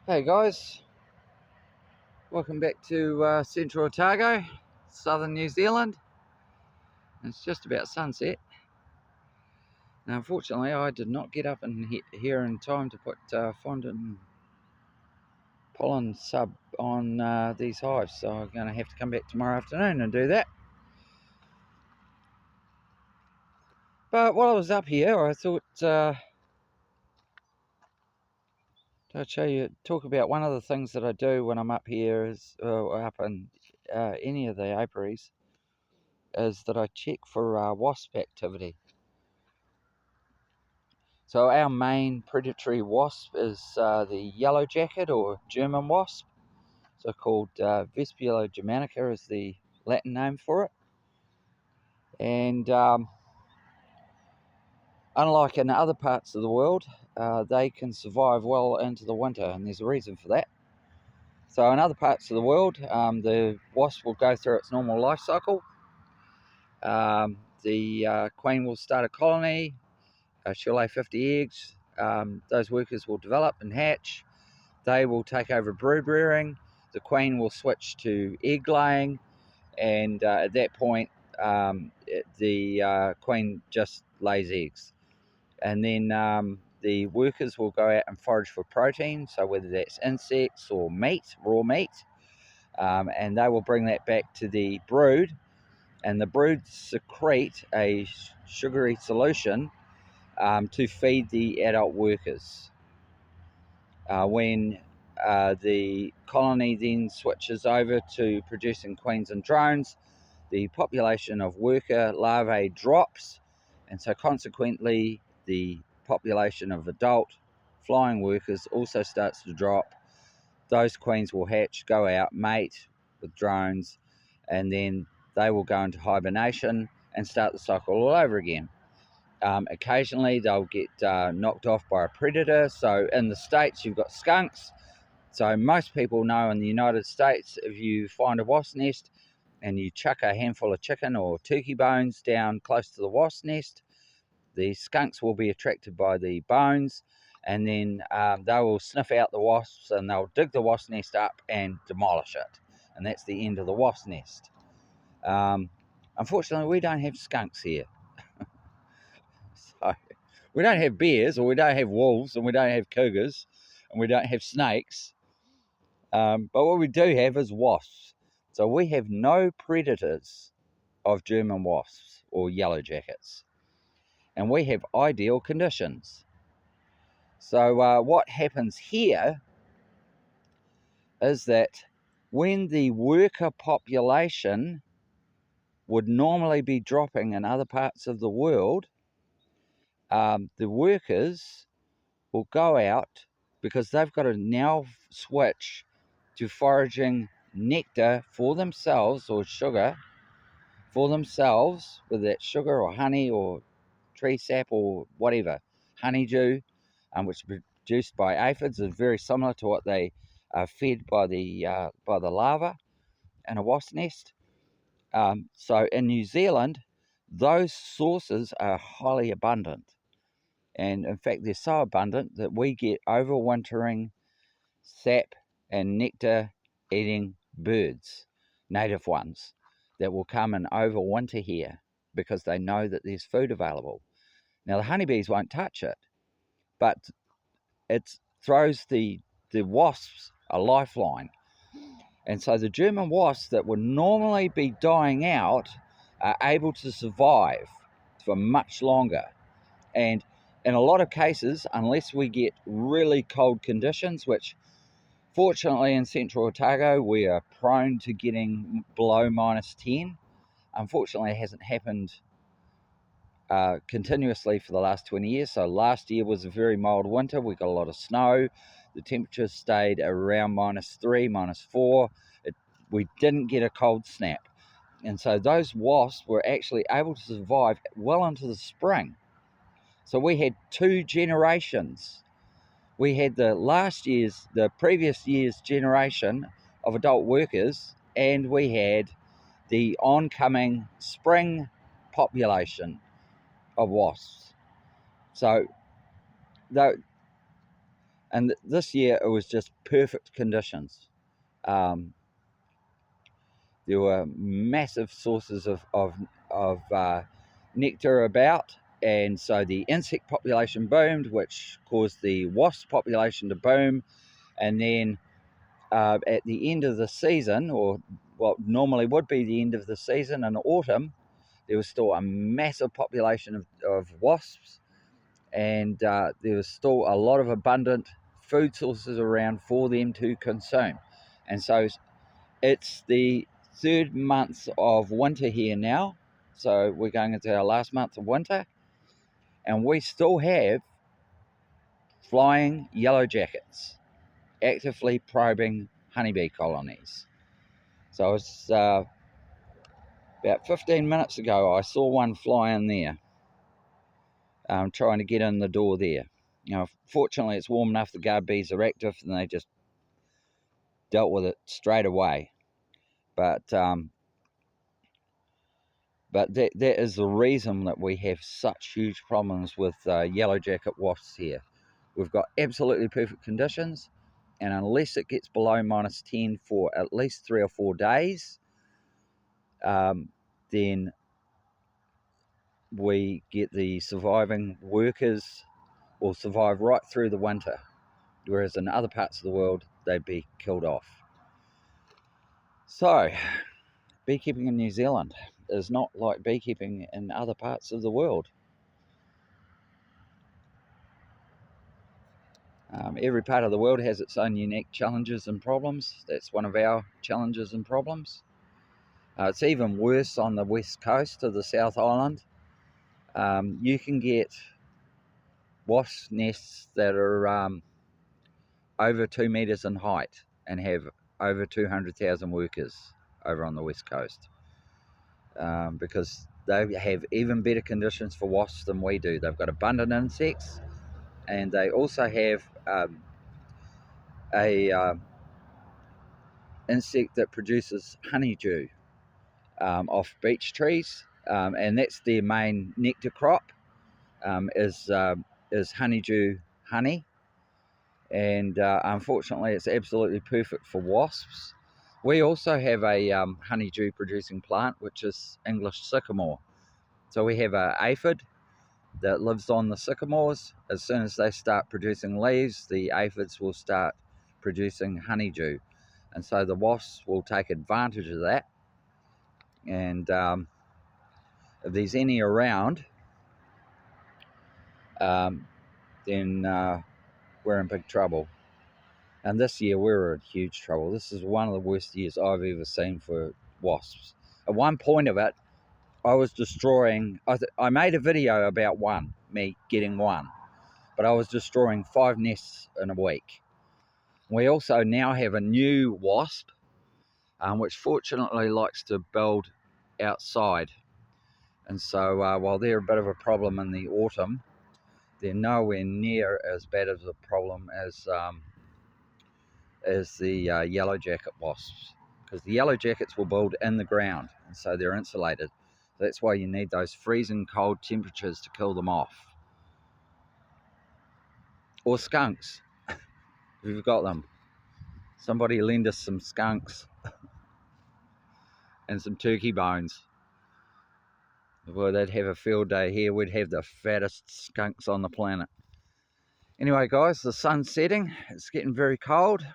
Hey guys, welcome back to Central Otago, southern New Zealand. It's just about sunset. Now unfortunately I did not get up and here in time to put fondant pollen sub on these hives, so I'm going to have to come back tomorrow afternoon and do that. But while I was up here I thought I'd talk about one of the things that I do when I'm up here is up in any of the apiaries, is that I check for wasp activity. So our main predatory wasp is the yellow jacket or German wasp, so called Vespula germanica is the Latin name for it. And unlike in other parts of the world, they can survive well into the winter, and there's a reason for that. So in other parts of the world, the wasp will go through its normal life cycle. The queen will start a colony, she'll lay 50 eggs, those workers will develop and hatch. They will take over brood rearing. The queen will switch to egg laying, and at that point, the queen just lays eggs. And then the workers will go out and forage for protein, so whether that's insects or meat, raw meat, and they will bring that back to the brood, and the brood secrete a sugary solution to feed the adult workers. When the colony then switches over to producing queens and drones, the population of worker larvae drops, and so consequently the population of adult flying workers also starts to drop. Those queens will hatch, go out, mate with drones, and then they will go into hibernation and start the cycle all over again. Occasionally they'll get knocked off by a predator. So in the States you've got skunks. So most people know in the United States, if you find a wasp nest and you chuck a handful of chicken or turkey bones down close to the wasp nest, the skunks will be attracted by the bones, and then they will sniff out the wasps and they'll dig the wasp nest up and demolish it. And that's the end of the wasp nest. Unfortunately, we don't have skunks here. So we don't have bears, or we don't have wolves, and we don't have cougars, and we don't have snakes. But what we do have is wasps. So we have no predators of German wasps or yellow jackets. And we have ideal conditions. So what happens here is that when the worker population would normally be dropping in other parts of the world, the workers will go out because they've got to now switch to foraging nectar for themselves or sugar for themselves, whether that's sugar or honey or tree sap or whatever, honeydew, which is produced by aphids, is very similar to what they are fed by the larva in a wasp nest. So in New Zealand, those sources are highly abundant. And in fact, they're so abundant that we get overwintering sap and nectar eating birds, native ones, that will come and overwinter here because they know that there's food available. Now, the honeybees won't touch it, but it throws the wasps a lifeline. And so the German wasps that would normally be dying out are able to survive for much longer. And in a lot of cases, unless we get really cold conditions, which fortunately in Central Otago we are prone to getting below -10. Unfortunately, it hasn't happened continuously for the last 20 years. So last year was a very mild winter. We got a lot of snow. The temperatures stayed around -3, -4. We didn't get a cold snap. And so those wasps were actually able to survive well into the spring. So we had 2 generations. We had the previous year's generation of adult workers, and we had the oncoming spring population of wasps. So, though, And this year it was just perfect conditions. There were massive sources of nectar about, and so the insect population boomed, which caused the wasp population to boom. And then at the end of the season, or what normally would be the end of the season in autumn, there was still a massive population of wasps, and there was still a lot of abundant food sources around for them to consume. And so it's the third month of winter here now, so we're going into our last month of winter, and we still have flying yellow jackets actively probing honeybee colonies. So it's about 15 minutes ago I saw one fly in there, trying to get in the door there. Fortunately it's warm enough, the guard bees are active, and they just dealt with it straight away. But that is the reason that we have such huge problems with yellow jacket wasps here. We've got absolutely perfect conditions, and unless it gets below -10 for at least 3 or 4 days, then we get the surviving workers will survive right through the winter, whereas in other parts of the world they'd be killed off. So beekeeping in New Zealand is not like beekeeping in other parts of the world. Every part of the world has its own unique challenges and problems. That's one of our challenges and problems. It's even worse on the west coast of the South Island. You can get wasp nests that are over 2 metres in height and have over 200,000 workers over on the west coast, because they have even better conditions for wasps than we do. They've got abundant insects, and they also have a insect that produces honeydew off beech trees, and that's their main nectar crop, is honeydew honey. And unfortunately it's absolutely perfect for wasps. We also have a honeydew producing plant, which is English sycamore. So we have an aphid that lives on the sycamores. As soon as they start producing leaves, the aphids will start producing honeydew, and so the wasps will take advantage of that. And if there's any around, then we're in big trouble. And this year we were in huge trouble. This is one of the worst years I've ever seen for wasps. At one point of it, I was destroying, I made a video about me getting one, but I was destroying 5 nests in a week. We also now have a new wasp, which fortunately likes to build outside. And so while they're a bit of a problem in the autumn, they're nowhere near as bad of a problem as the yellow jacket wasps, because the yellow jackets will build in the ground, and so they're insulated. That's why you need those freezing cold temperatures to kill them off. Or skunks, if you've got them. Somebody lend us some skunks and some turkey bones. Well, they'd have a field day here. We'd have the fattest skunks on the planet. Anyway guys, the sun's setting. It's getting very cold.